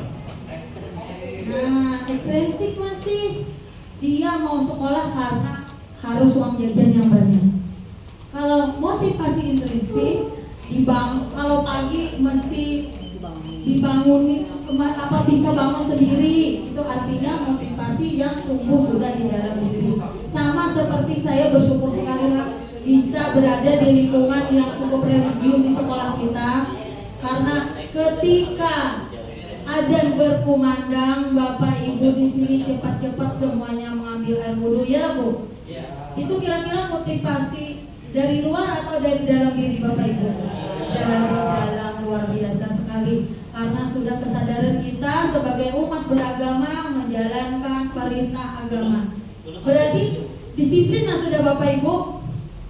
Nah, ekstrinsik masih. Dia mau sekolah karena harus uang jajan yang banyak. Kalau motivasi intrinsik, kalau pagi mesti dibangunin, bisa bangun sendiri, itu artinya motivasi yang tumbuh sudah di dalam diri. Sama seperti saya bersyukur sekali lah bisa berada di lingkungan yang cukup religius di sekolah kita, karena ketika azan berkumandang, Bapak Ibu di sini cepat-cepat semuanya mengambil air wudhu, ya Bu? Itu kira-kira motivasi dari luar atau dari dalam diri Bapak Ibu? Dari dalam, luar biasa sekali. Karena sudah kesadaran kita sebagai umat beragama menjalankan perintah agama. Berarti disiplin lah sudah Bapak Ibu.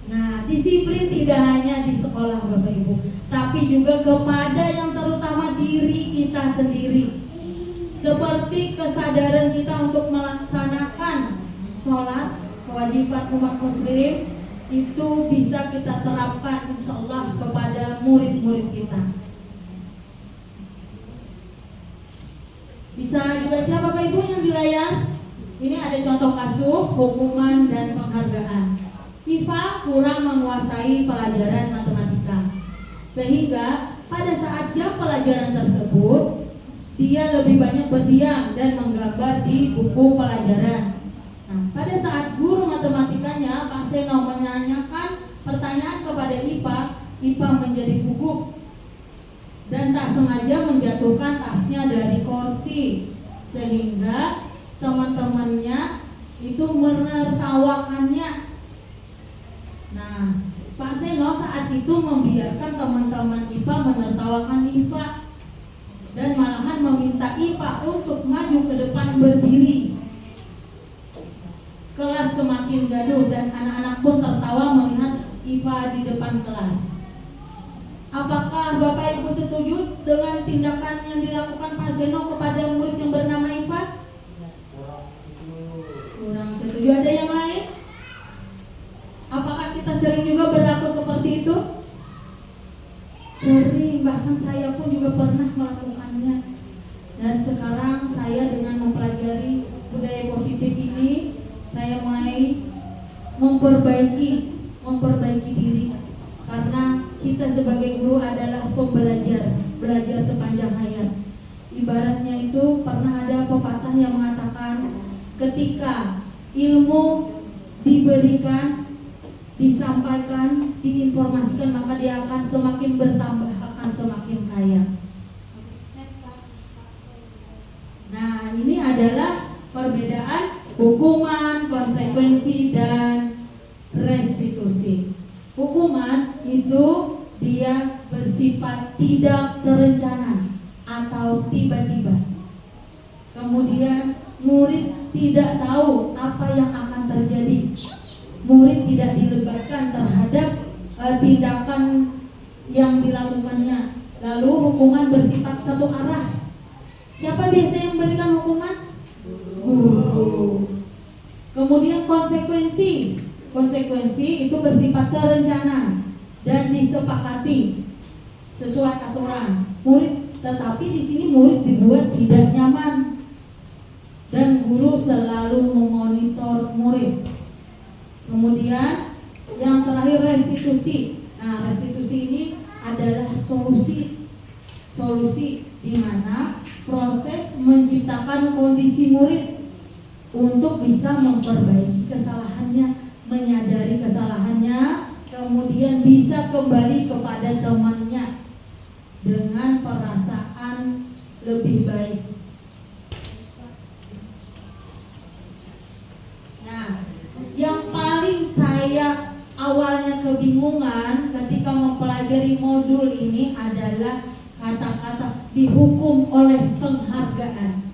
Nah, disiplin tidak hanya di sekolah Bapak Ibu, tapi juga kepada yang terutama diri kita sendiri. Seperti kesadaran kita untuk melaksanakan sholat, kewajiban umat muslim, itu bisa kita terapkan insya Allah kepada murid-murid kita. Bisa dibaca Bapak Ibu yang di layar. Ini ada contoh kasus hukuman dan penghargaan. IPA kurang menguasai pelajaran matematika, sehingga pada saat jam pelajaran tersebut dia lebih banyak berdiam dan menggambar di buku pelajaran. Nah, pada saat guru matematikanya Pak Seno menanyakan pertanyaan kepada IPA, IPA menjadi gugup dan tak sengaja menjatuhkan tasnya dari kursi, sehingga teman-temannya itu menertawakannya. Nah, Pak Seno saat itu membiarkan teman-teman IPA menertawakan IPA dan malahan meminta IPA untuk maju ke depan berdiri. Kelas semakin gaduh dan anak-anak pun tertawa melihat IPA di depan kelas. Apakah Bapak Ibu setuju dengan tindakan yang dilakukan Pak Seno kepada murid yang bernama IPA? Kurang setuju. Ada yang lain? memperbaiki diri, karena kita sebagai guru adalah belajar sepanjang hayat. Ibaratnya itu pernah ada pepatah yang mengatakan, ketika ilmu diberikan, disampaikan, diinformasikan, maka dia akan semakin bertambah, akan semakin kaya. Nah, ini adalah perbedaan hukuman, konsekuensi, dan restitusi. Hukuman itu dia bersifat tidak terencana atau tiba-tiba. Kemudian murid tidak tahu apa yang akan terjadi. Murid tidak dilibatkan terhadap tindakan yang dilakukannya. Lalu hukuman bersifat satu arah. Siapa biasanya yang memberikan hukuman? Guru. Kemudian konsekuensi itu bersifat terencana dan disepakati sesuai aturan murid. Tetapi di sini murid dibuat tidak nyaman dan guru selalu memonitor murid. Kemudian yang terakhir restitusi. Nah, restitusi ini adalah solusi di mana proses menciptakan kondisi murid untuk bisa memperbaiki kesalahannya, menyadari kesalahannya, kemudian bisa kembali kepada temannya dengan perasaan lebih baik. Nah, yang paling saya awalnya kebingungan ketika mempelajari modul ini adalah kata-kata dihukum oleh penghargaan.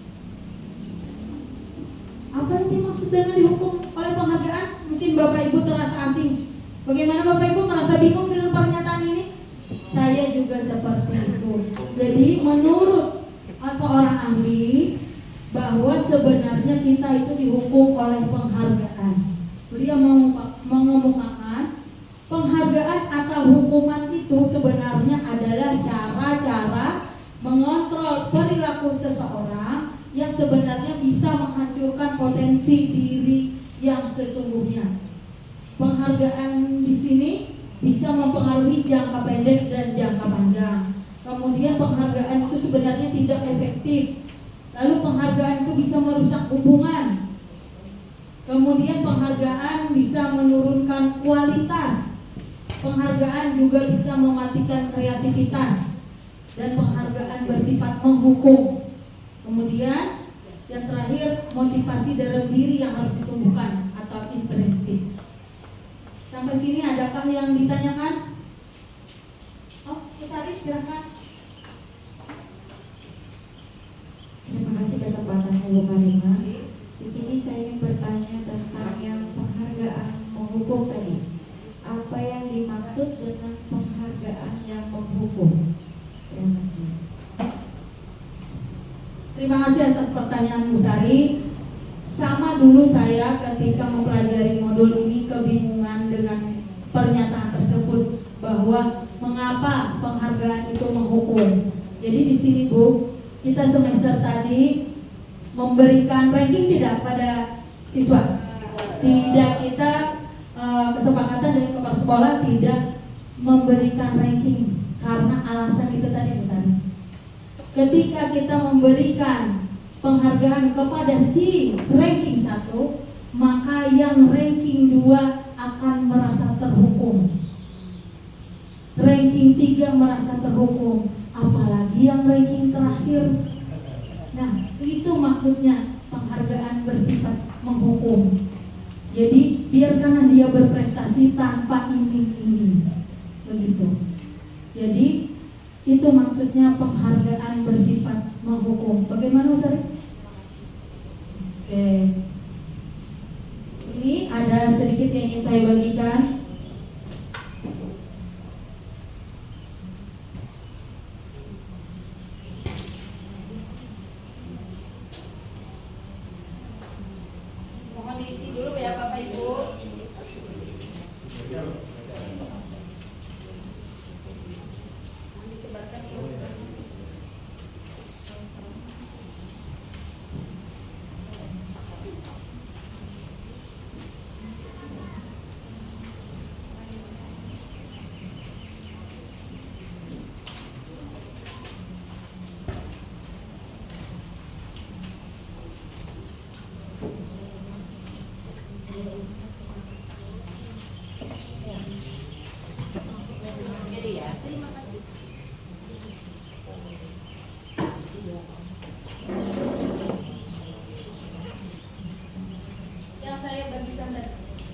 Apa yang dimaksud dengan dihukum oleh penghargaan? Mungkin Bapak Ibu terasa asing. Bagaimana Bapak Ibu merasa bingung dengan pernyataan ini? Saya juga seperti itu. Jadi menurut seorang ahli bahwa sebenarnya kita itu dihukum oleh penghargaan. Dia mengemukakan penghargaan atau hukuman itu sebenarnya adalah cara-cara mengontrol perilaku seseorang yang sebenarnya bisa menghancurkan potensi diri yang sesungguhnya. Penghargaan di sini bisa mempengaruhi jangka pendek dan jangka panjang. Kemudian penghargaan itu sebenarnya tidak efektif. Lalu penghargaan itu bisa merusak hubungan. Kemudian penghargaan bisa menurunkan kualitas. Penghargaan juga bisa mematikan kreativitas. Dan penghargaan bersifat menghukum. Kemudian yang terakhir, motivasi dalam diri yang harus ditumbuhkan atau intrinsik. Sampai sini adakah yang ditanyakan? Oh, Sari, silakan. Terima kasih kesempatannya Bu Karima. Di sini saya ingin bertanya tentang yang penghargaan menghukum tadi. Apa yang dimaksud dengan penghargaan yang menghukum? Terima kasih. Terima kasih atas pertanyaan Bu Sari. Sama dulu saya ketika mempelajari modul ini kebingungan dengan pernyataan tersebut bahwa mengapa penghargaan itu menghukum. Jadi di sini Bu, kita semester tadi memberikan ranking tidak pada siswa. Tidak, kita kesepakatan dengan kepala sekolah tidak memberikan ranking karena alasan itu tadi Bu Sari. Ketika kita memberikan penghargaan kepada si ranking 1, maka yang ranking 2 akan merasa terhukum. Ranking 3 merasa terhukum, apalagi yang ranking terakhir. Nah, itu maksudnya penghargaan bersifat menghukum. Jadi biarkanlah dia berprestasi tanpa iming-iming. Begitu. Jadi itu maksudnya penghargaan bersifat menghukum. Bagaimana Ustaz? Oke. Ini ada sedikit yang ingin saya bagikan. Mohon diisi dulu ya Bapak Ibu. Disebarkan dulu.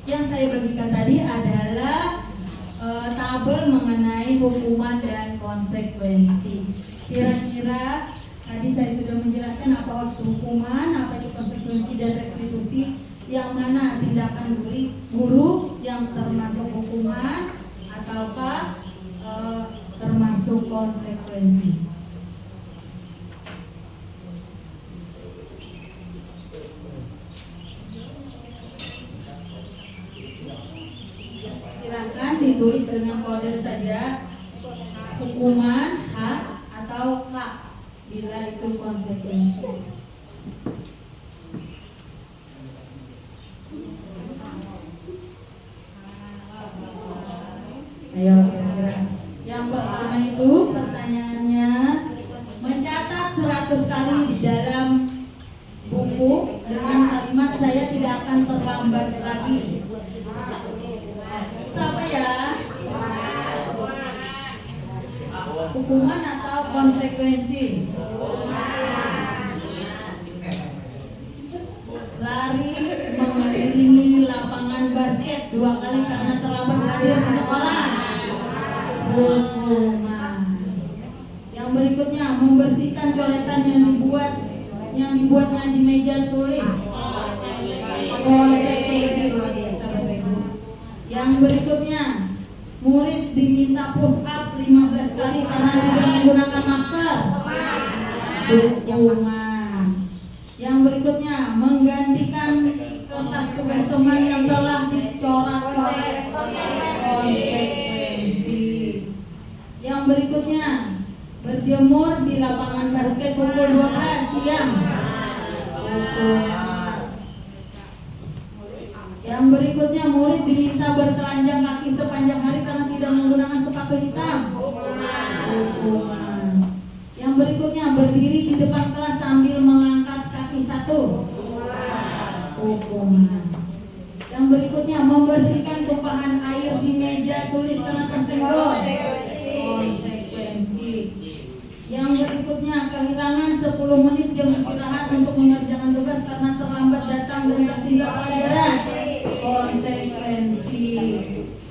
Yang saya bagikan tadi adalah tabel mengenai hukuman dan konsekuensi. Kira-kira tadi saya sudah menjelaskan apa itu hukuman, apa itu konsekuensi dan restitusi, yang mana tindakan guru yang termasuk hukuman ataukah termasuk konsekuensi. Silakan ditulis dengan kode saja, hukuman H atau K bila itu konsekuensi. Ayo kira-kira. Yang pertama itu pertanyaannya, mencatat 100 kali di dalam buku dengan kalimat saya tidak akan terlambat lagi. Itu apa ya? Hukuman atau konsekuensi? Lari mengelilingi lapangan basket 2 kali karena terlambat hadir di sekolah. Hukuman. Yang berikutnya, membersihkan coretan yang dibuatnya di meja tulis. Konsekuensi luar biasa Bapak Ibu. Yang berikutnya, murid diminta push up 15 kali karena tidak menggunakan masker. Hukuman. Yang berikutnya, menggantikan kertas tugas teman yang telah dicoret-coret. Konsekuensi. Yang berikutnya, berjemur di lapangan basket pukul 12 siang. Hukuman. Yang berikutnya, murid diminta bertelanjang kaki sepanjang hari karena tidak menggunakan sepatu hitam. Hukuman. Yang berikutnya, berdiri di depan kelas sambil mengangkat kaki satu. Hukuman. Yang berikutnya, membersihkan tumpahan air di meja tulis karena tersenggol. Konsekuensi. Yang berikutnya, kehilangan 10 menit jam istirahat untuk mengerjakan tugas karena terlambat datang dan tertinggal pelajaran. Konsekuensi.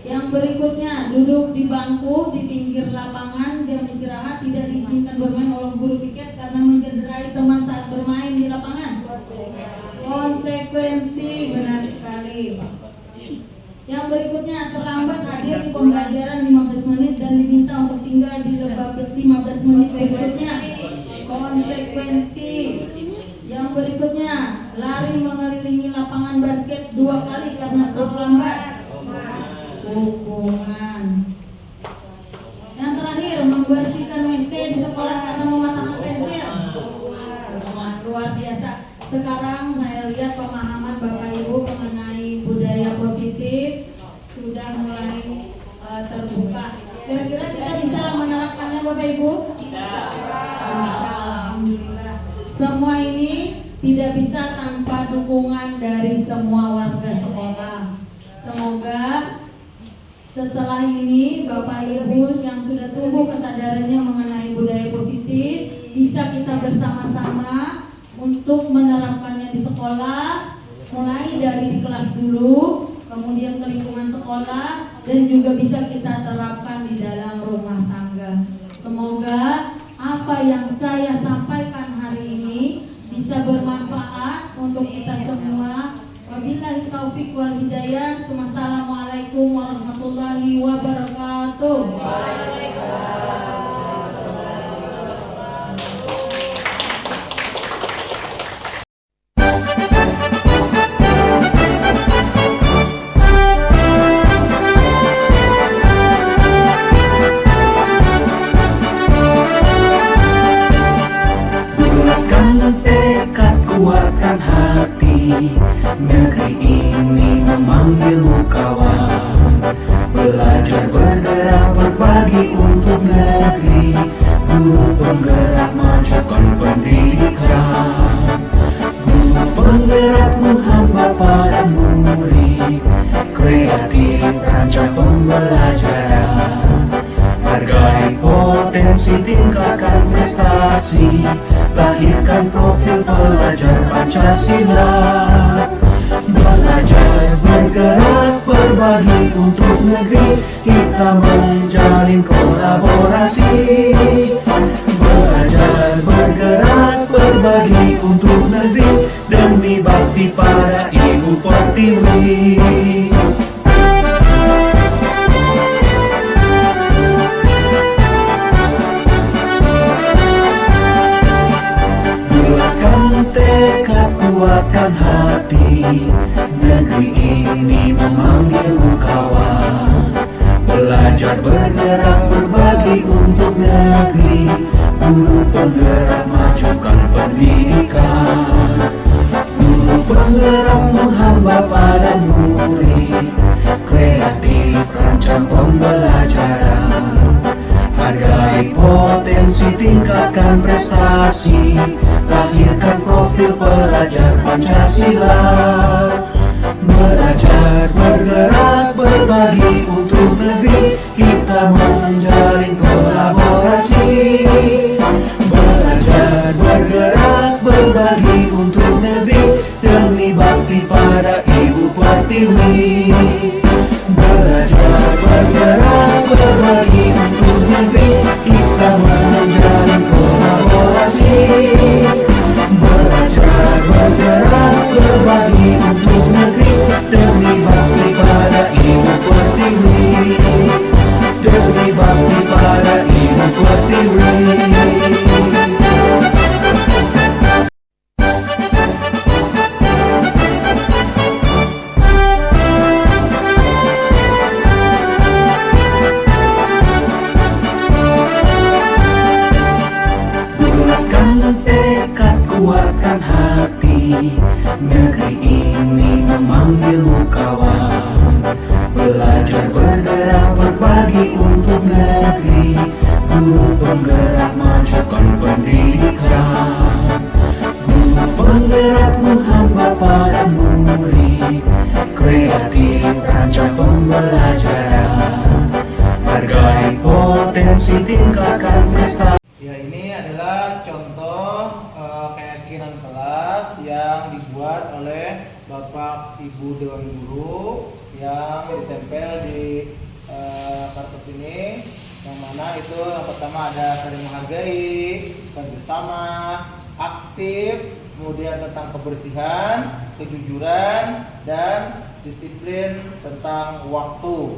Yang berikutnya, duduk di bangku di pinggir lapangan jam istirahat tidak diizinkan bermain oleh guru piket karena mencederai teman saat bermain di lapangan. Konsekuensi, benar sekali. Yang berikutnya, terlambat hadir di pembelajaran 15 menit dan diminta untuk tinggal di lebah 15 menit berikutnya. Konsekuensi. Yang berikutnya, lari mengelilingi lapangan basket 2 kali karena terlambat. Hukuman. Yang terakhir, membersihkan WC di sekolah karena mematahkan pensil. Hukuman. Luar biasa. Sekarang saya lihat pemahaman Bapak Ibu mengenai budaya positif sudah mulai terbuka. Kira-kira kita bisa menerapkannya Bapak Ibu? Bisa. Alhamdulillah. Semua ini tidak bisa tanpa dukungan dari semua warga sekolah. Semoga setelah ini Bapak Ibu yang sudah tumbuh kesadarannya mengenai budaya positif bisa kita bersama-sama untuk menerapkannya di sekolah, mulai dari di kelas dulu, kemudian ke lingkungan sekolah, dan juga bisa kita terapkan di dalam rumah tangga. Semoga apa yang saya sampaikan hari ini bisa bermanfaat untuk kita semua. Wabillahi taufik wal hidayah. Wassalamualaikum warahmatullahi wabarakatuh. Kuatkan hati, negeri ini memanggilmu kawan. Belajar bergerak berbagi untuk negeri, guru penggerak majukan pendidikan. Guru penggerak menghamba pada murid, kreatif rancang pembelajaran. Hargai potensi, tingkatkan prestasi, lahirkan profil pelajar Pancasila. Belajar negeri, kita menjalin kolaborasi. Belajar, bergerak, berbagi untuk negeri, demi bakti pada Ibu Pertiwi. Bulatkan tekad, kuatkan hati, negeri ini memanggilmu kawan. Belajar, bergerak, berbagi untuk negeri, guru penggerak, majukan pendidikan. Guru penggerak menghamba pada murid, kreatif rancang pembelajaran. Hargai potensi, tingkatkan prestasi, lahirkan profil pelajar Pancasila. Belajar, bergerak, berbagi untuk negeri, kita menjalin kolaborasi. Belajar, bergerak, berbagi untuk negeri, demi bakti pada Ibu Pertiwi. Belajar, bergerak, berbagi untuk negeri, kita menjalin kolaborasi. Belajar, bergerak, berbagi untuk negeri, demi bakti pada Ibu Pertiwi. Demi bakti pada Ibu Pertiwi. Bulatkan tekad, kuatkan hati, negeri ini memanggilmu kawan. Belajar, bergerak, berbagi untuk negeri, guru penggerak, majukan pendidikan. Guru penggerak menghamba pada murid, kreatif rancang pembelajaran. Hargai potensi, tingkatkan prestasi. Ya, ini adalah contoh keyakinan kelas yang dibuat oleh Bapak Ibu Dewan Guru yang ditempel di kertas ini, yang mana itu yang pertama ada saling menghargai, kerjasama, aktif, kemudian tentang kebersihan, kejujuran, dan disiplin tentang waktu.